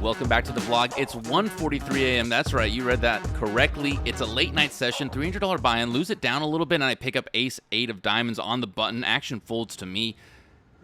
Welcome back to the vlog. It's 1:43 a.m. That's right, you read that correctly. It's a late night session, $300 buy-in, lose it down a little bit, and I pick up ace 8 of diamonds on the button. Action folds to me,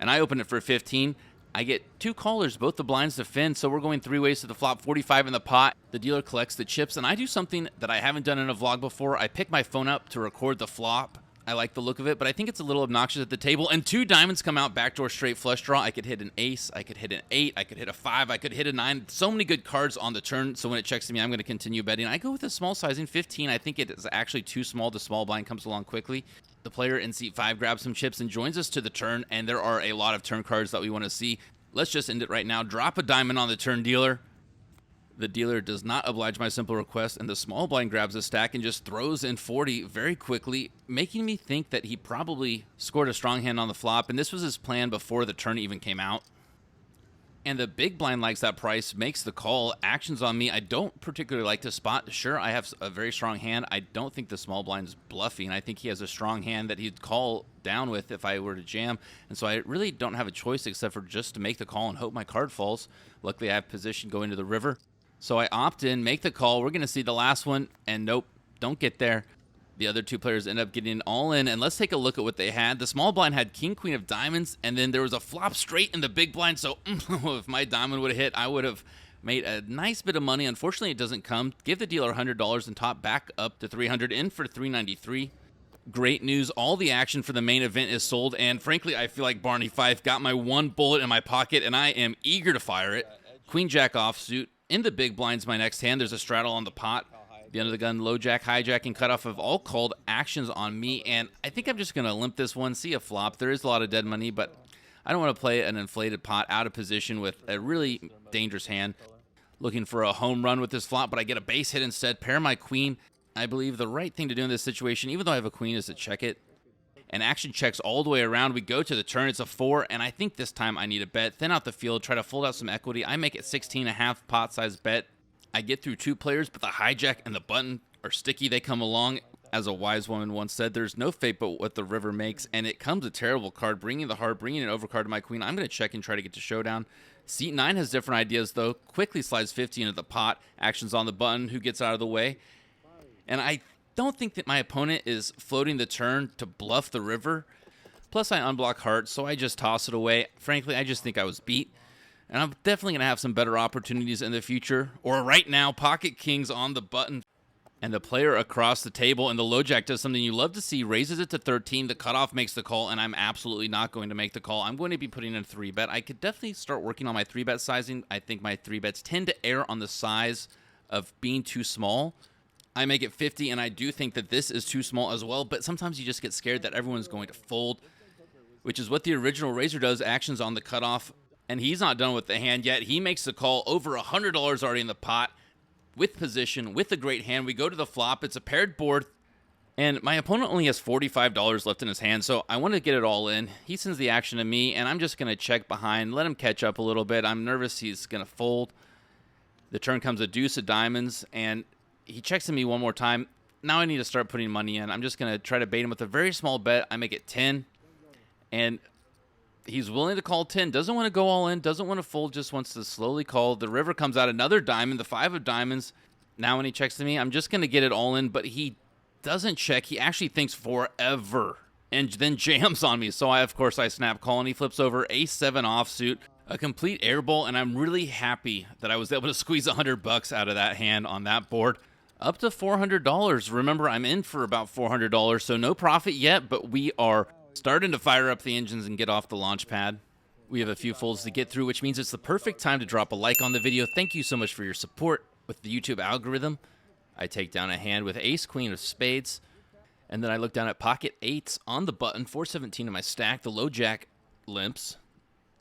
and I open it for 15. I get 2 callers, both the blinds defend, so we're going 3 ways to the flop, 45 in the pot. The dealer collects the chips, and I do something that I haven't done in a vlog before. I pick my phone up to record the flop. I like the look of it, but I think it's a little obnoxious at the table. And 2 diamonds come out, backdoor straight flush draw. I could hit an ace, I could hit an 8, I could hit a 5, I could hit a 9. So many good cards on the turn, so when it checks to me, I'm going to continue betting. I go with a small sizing, 15. I think it is actually too small. The small blind comes along quickly. The player in seat 5 grabs some chips and joins us to the turn, and there are a lot of turn cards that we want to see. Let's just end it right now. Drop a diamond on the turn, dealer. The dealer does not oblige my simple request, and the small blind grabs a stack and just throws in 40 very quickly, making me think that he probably scored a strong hand on the flop, and this was his plan before the turn even came out. And the big blind likes that price, makes the call. Actions on me. I don't particularly like to spot. Sure, I have a very strong hand. I don't think the small blind is bluffing. I think he has a strong hand that he'd call down with if I were to jam. And so I really don't have a choice except for just to make the call and hope my card falls. Luckily, I have position going to the river. So I opt in, make the call. We're going to see the last one, and nope, don't get there. The other 2 players end up getting all in, and let's take a look at what they had. The small blind had king, queen of diamonds, and then there was a flop straight in the big blind, so if my diamond would have hit, I would have made a nice bit of money. Unfortunately, it doesn't come. Give the dealer $100 and top back up to $300, in for $393. Great news, all the action for the main event is sold, and frankly, I feel like Barney Fife got my 1 bullet in my pocket, and I am eager to fire it. Queen jack offsuit. In the big blinds, my next hand, there's a straddle on the pot. The end of the gun, low jack, hijack, and cutoff have all called actions on me, and I think I'm just going to limp this one, see a flop. There is a lot of dead money, but I don't want to play an inflated pot out of position with a really dangerous hand. Looking for a home run with this flop, but I get a base hit instead. Pair my queen. I believe the right thing to do in this situation, even though I have a queen, is to check it. And action checks all the way around. We go to the turn. It's a 4, and I think this time I need a bet. Thin out the field, try to fold out some equity. I make it 16.5 pot size bet. I get through 2 players, but the hijack and the button are sticky. They come along. As a wise woman once said, there's no fate but what the river makes, and it comes a terrible card, bringing the heart, bringing an overcard to my queen. I'm going to check and try to get to showdown. Seat 9 has different ideas, though. Quickly slides 50 into the pot. Actions on the button. Who gets out of the way? And I don't think that my opponent is floating the turn to bluff the river. Plus, I unblock heart, so I just toss it away. Frankly, I just think I was beat. And I'm definitely going to have some better opportunities in the future. Or right now, pocket kings on the button. And the player across the table, and the low jack does something you love to see, raises it to 13. The cutoff makes the call, and I'm absolutely not going to make the call. I'm going to be putting in a 3-bet. I could definitely start working on my 3-bet sizing. I think my 3-bets tend to err on the size of being too small. I make it 50, and I do think that this is too small as well, but sometimes you just get scared that everyone's going to fold, which is what the original raiser does. Actions on the cutoff, and he's not done with the hand yet. He makes the call, over $100 already in the pot, with position, with a great hand. We go to the flop. It's a paired board, and my opponent only has $45 left in his hand, so I want to get it all in. He sends the action to me, and I'm just going to check behind, let him catch up a little bit. I'm nervous he's going to fold. The turn comes a deuce of diamonds, and he checks to me one more time. Now I need to start putting money in. I'm just going to try to bait him with a very small bet. I make it 10, and he's willing to call 10. Doesn't want to go all in, doesn't want to fold, just wants to slowly call. The river comes out, another diamond, the 5 of diamonds. Now when he checks to me, I'm just going to get it all in, but he doesn't check. He actually thinks forever and then jams on me. So of course, I snap call, and he flips over ace 7 offsuit. A complete airball, and I'm really happy that I was able to squeeze $100 out of that hand on that board. Up to $400. Remember, I'm in for about $400, so no profit yet, but we are starting to fire up the engines and get off the launch pad. We have a few folds to get through, which means it's the perfect time to drop a like on the video. Thank you so much for your support with the YouTube algorithm. I take down a hand with ace, queen of spades, and then I look down at pocket 8s on the button, 417 in my stack. The low jack limps.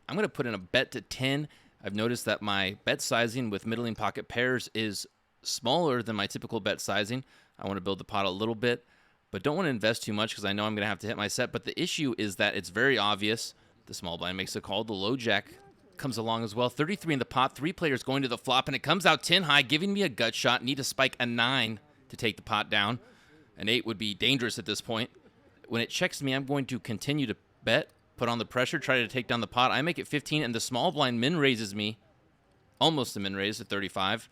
I'm going to put in a bet to 10. I've noticed that my bet sizing with middling pocket pairs is smaller than my typical bet sizing. I want to build the pot a little bit, but don't want to invest too much because I know I'm going to have to hit my set. But the issue is that it's very obvious. The small blind makes a call. The low jack comes along as well. 33 in the pot. 3 players going to the flop, and it comes out 10 high, giving me a gut shot. Need to spike a 9 to take the pot down. An 8 would be dangerous at this point. When it checks me, I'm going to continue to bet, put on the pressure, try to take down the pot. I make it 15, and the small blind min raises me almost a min raise at 35.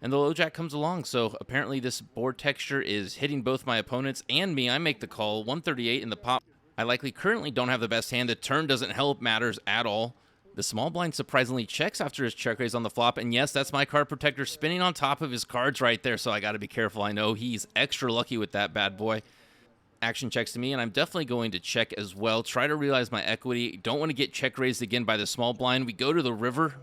And the low jack comes along, so apparently this board texture is hitting both my opponents and me. I make the call, 138 in the pot. I likely currently don't have the best hand. The turn doesn't help matters at all. The small blind surprisingly checks after his check raise on the flop, and yes, that's my card protector spinning on top of his cards right there, so I gotta be careful. I know he's extra lucky with that bad boy. Action checks to me, and I'm definitely going to check as well. Try to realize my equity. Don't want to get check raised again by the small blind. We go to the river,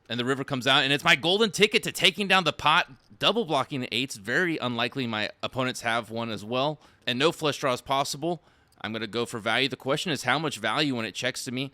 and the river comes out, and it's my golden ticket to taking down the pot. Double blocking the eights. Very unlikely my opponents have one as well, and no flush draws possible. I'm going to go for value. The question is how much value when it checks to me.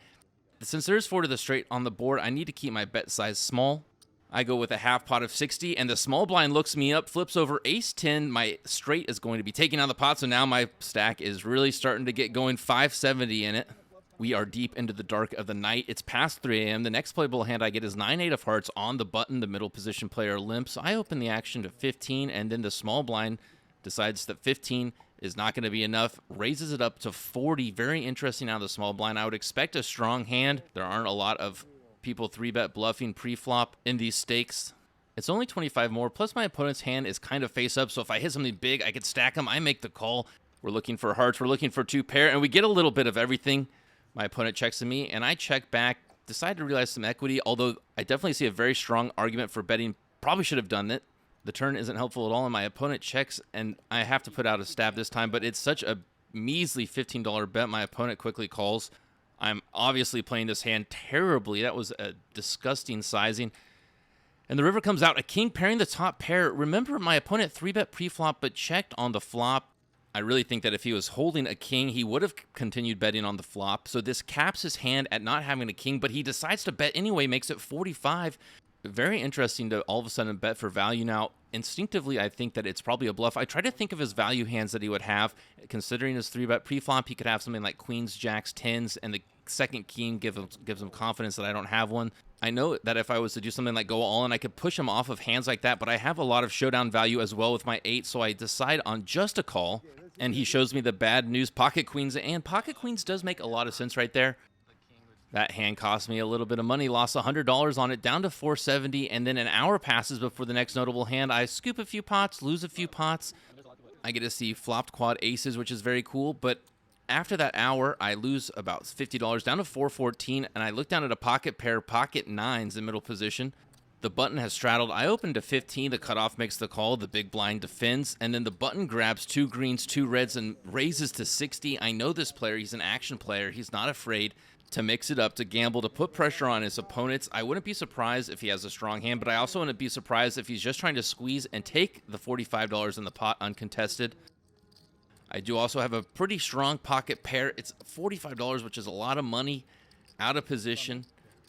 Since there's 4 to the straight on the board, I need to keep my bet size small. I go with a half pot of 60, and the small blind looks me up, flips over ace-10. My straight is going to be taking on the pot, so now my stack is really starting to get going, 570 in it. We are deep into the dark of the night. It's past 3 a.m. The next playable hand I get is 9-8 of hearts on the button. The middle position player limps. I open the action to 15, and then the small blind decides that 15 is not going to be enough, raises it up to 40. Very interesting out of the small blind. I would expect a strong hand. There aren't a lot of people 3-bet bluffing pre-flop in these stakes. It's only 25 more, plus my opponent's hand is kind of face up, so if I hit something big, I could stack them. I make the call. We're looking for hearts. We're looking for 2 pair, and we get a little bit of everything. My opponent checks to me, and I check back, decide to realize some equity, although I definitely see a very strong argument for betting. Probably should have done it. The turn isn't helpful at all, and my opponent checks, and I have to put out a stab this time, but it's such a measly $15 bet. My opponent quickly calls. I'm obviously playing this hand terribly. That was a disgusting sizing. And the river comes out, a king pairing the top pair. Remember, my opponent 3-bet pre-flop, but checked on the flop. I really think that if he was holding a king, he would have continued betting on the flop. So this caps his hand at not having a king, but he decides to bet anyway, makes it 45. Very interesting to all of a sudden bet for value now. Instinctively, I think that it's probably a bluff. I try to think of his value hands that he would have. Considering his 3-bet pre-flop, he could have something like queens, jacks, 10s, and the second king gives him confidence that I don't have one. I know that if I was to do something like go all in, I could push him off of hands like that, but I have a lot of showdown value as well with my 8, so I decide on just a call, and he shows me the bad news, pocket queens, and pocket queens does make a lot of sense right there. That hand cost me a little bit of money, lost $100 on it, down to 470, and then an hour passes before the next notable hand. I scoop a few pots, lose a few pots. I get to see flopped quad aces, which is very cool, but after that hour, I lose about $50, down to 414, and I look down at a pocket pair, pocket 9s in middle position. The button has straddled. I open to 15. The cutoff makes the call. The big blind defends, and then the button grabs 2 greens, 2 reds, and raises to 60. I know this player. He's an action player. He's not afraid to mix it up, to gamble, to put pressure on his opponents. I wouldn't be surprised if he has a strong hand, but I also wouldn't be surprised if he's just trying to squeeze and take the $45 in the pot uncontested. I do also have a pretty strong pocket pair. It's $45, which is a lot of money out of position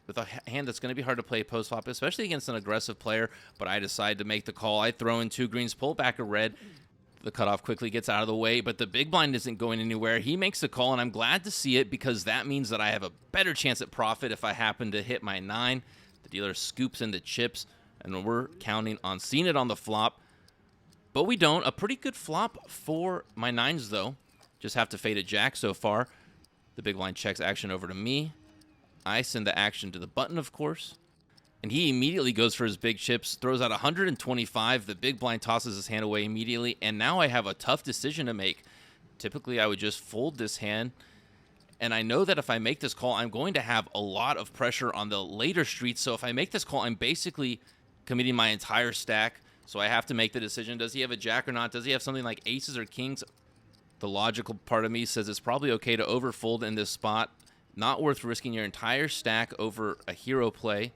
with a hand that's going to be hard to play post-flop, especially against an aggressive player, but I decide to make the call. I throw in 2 greens, pull back a red. The cutoff quickly gets out of the way, but the big blind isn't going anywhere. He makes the call, and I'm glad to see it because that means that I have a better chance at profit if I happen to hit my 9. The dealer scoops in the chips, and we're counting on seeing it on the flop. But we don't. A pretty good flop for my 9s, though. Just have to fade a jack so far. The big blind checks action over to me. I send the action to the button, of course. And he immediately goes for his big chips, throws out 125. The big blind tosses his hand away immediately, and now I have a tough decision to make. Typically, I would just fold this hand, and I know that if I make this call, I'm going to have a lot of pressure on the later streets. So if I make this call, I'm basically committing my entire stack. So I have to make the decision. Does he have a jack or not? Does he have something like aces or kings? The logical part of me says it's probably okay to overfold in this spot. Not worth risking your entire stack over a hero play.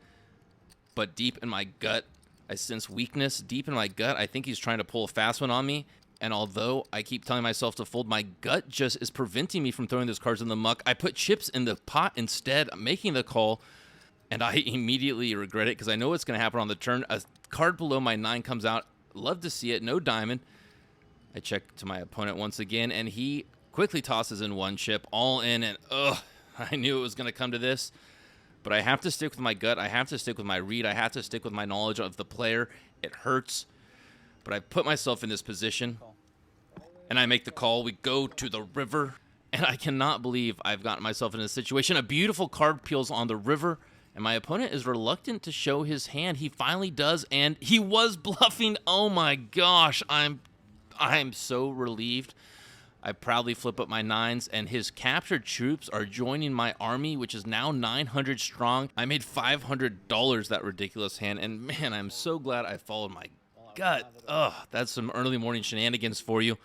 But deep in my gut, I sense weakness. Deep in my gut, I think he's trying to pull a fast one on me. And although I keep telling myself to fold, my gut just is preventing me from throwing those cards in the muck. I put chips in the pot instead, making the call. And I immediately regret it because I know what's going to happen on the turn. A card below my 9 comes out. Love to see it. No diamond. I check to my opponent once again, and he quickly tosses in 1 chip. All in, and I knew it was going to come to this. But I have to stick with my gut. I have to stick with my read. I have to stick with my knowledge of the player. It hurts. But I put myself in this position, and I make the call. We go to the river, and I cannot believe I've gotten myself in this situation. A beautiful card peels on the river, And my opponent is reluctant to show his hand. He finally does, and he was bluffing. Oh my gosh, I'm so relieved. I proudly flip up my 9s, and his captured troops are joining my army, which is now 900 strong. I made $500 that ridiculous hand, and man, I'm so glad I followed my gut. Ugh, that's some early morning shenanigans for you.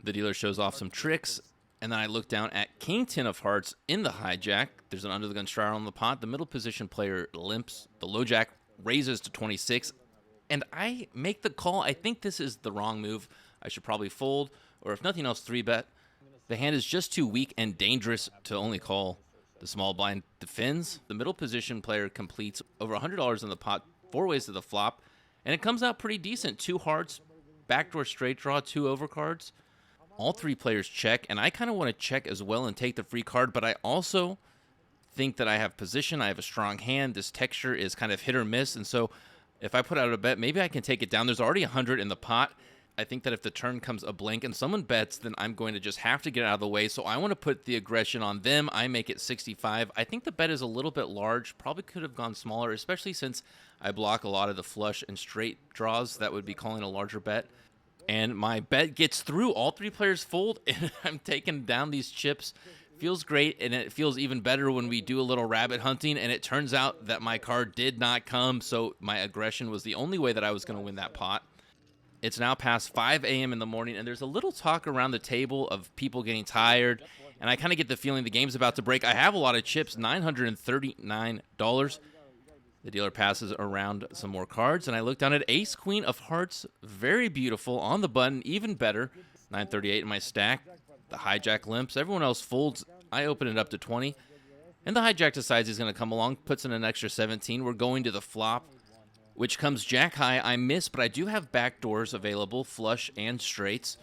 The dealer shows off some tricks, and then I look down at King 10 of hearts in the hijack. There's an under the gun straddle on the pot. The middle position player limps. The low jack raises to 26, and I make the call. I think this is the wrong move. I should probably fold, or if nothing else, 3-bet. The hand is just too weak and dangerous to only call. The small blind defends. The middle position player completes over $100 in the pot, 4 ways to the flop, and it comes out pretty decent. 2 hearts, backdoor straight draw, 2 overcards. All 3 players check, and I kind of want to check as well and take the free card, but I also think that I have position. I have a strong hand. This texture is kind of hit or miss, and so if I put out a bet, maybe I can take it down. There's already 100 in the pot. I think that if the turn comes a blank and someone bets, then I'm going to just have to get out of the way. So I want to put the aggression on them. I make it 65. I think the bet is a little bit large. Probably could have gone smaller, especially since I block a lot of the flush and straight draws. That would be calling a larger bet. And my bet gets through. All 3 players fold, and I'm taking down these chips. Feels great, and it feels even better when we do a little rabbit hunting, and it turns out that my card did not come, so my aggression was the only way that I was going to win that pot. It's now past 5 a.m. in the morning, and there's a little talk around the table of people getting tired, and I kind of get the feeling the game's about to break. I have a lot of chips, $939. The dealer passes around some more cards, and I look down at Ace Queen of hearts, very beautiful, on the button, even better, 938 in my stack. The hijack limps. Everyone else folds. I open it up to 20, and the hijack decides he's going to come along, puts in an extra 17. We're going to the flop, which comes jack high. I miss, but I do have backdoors available, flush and straights.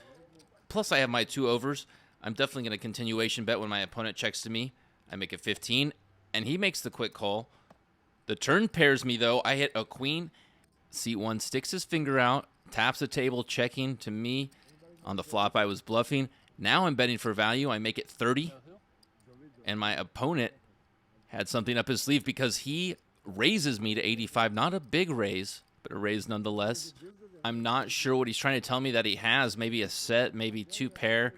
Plus, I have my 2 overs. I'm definitely going to continuation bet when my opponent checks to me. I make it 15, and he makes the quick call. The turn pairs me, though. I hit a queen. Seat 1 sticks his finger out, taps the table, checking to me. On the flop, I was bluffing. Now I'm betting for value. I make it 30, and my opponent had something up his sleeve because he raises me to 85. Not a big raise, but a raise nonetheless. I'm not sure what he's trying to tell me that he has. Maybe a set, maybe 2 pair,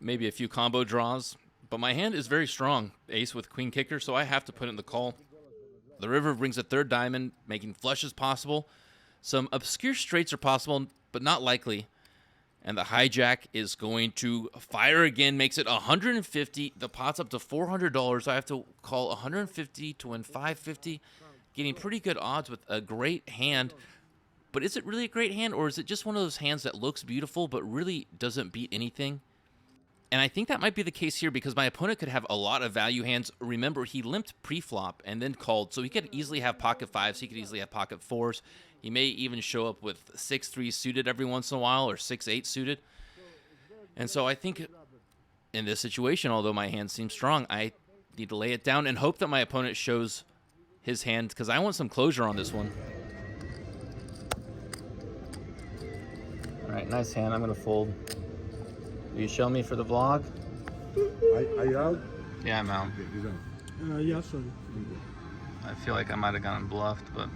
maybe a few combo draws. But my hand is very strong. Ace with queen kicker, so I have to put in the call. The river brings a 3rd diamond, making flushes possible. Some obscure straights are possible, but not likely. And the hijack is going to fire again, makes it 150. The pot's up to $400. I have to call 150 to win 550. Getting pretty good odds with a great hand. But is it really a great hand, or is it just one of those hands that looks beautiful but really doesn't beat anything? And I think that might be the case here because my opponent could have a lot of value hands. Remember, he limped pre-flop and then called, so he could easily have pocket 5s. He could easily have pocket 4s. He may even show up with 6-3 suited every once in a while or 6-8 suited. And so I think in this situation, although my hand seems strong, I need to lay it down and hope that my opponent shows his hand because I want some closure on this one. All right, nice hand. I'm going to fold. Will you show me for the vlog? Are you out? Yeah, I'm out. Okay, you're done. Yeah, sorry. I feel like I might have gotten bluffed, but...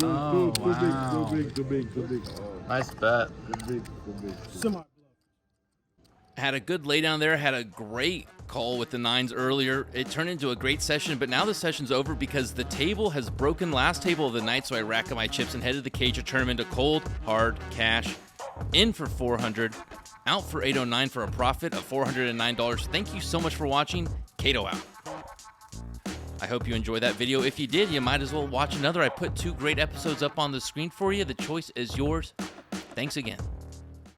Oh, wow. Too big. Nice bet. Too big. Semi. Had a good laydown there, had a great call with the 9s earlier. It turned into a great session, but now the session's over because the table has broken. Last table of the night, so I rack up my chips and headed the KcKh tournament to cold, hard, cash. In for 400, out for 809 for a profit of $409. Thank you so much for watching. KhTh out. I hope you enjoyed that video. If you did, you might as well watch another. I put 2 great episodes up on the screen for you. The choice is yours. Thanks again.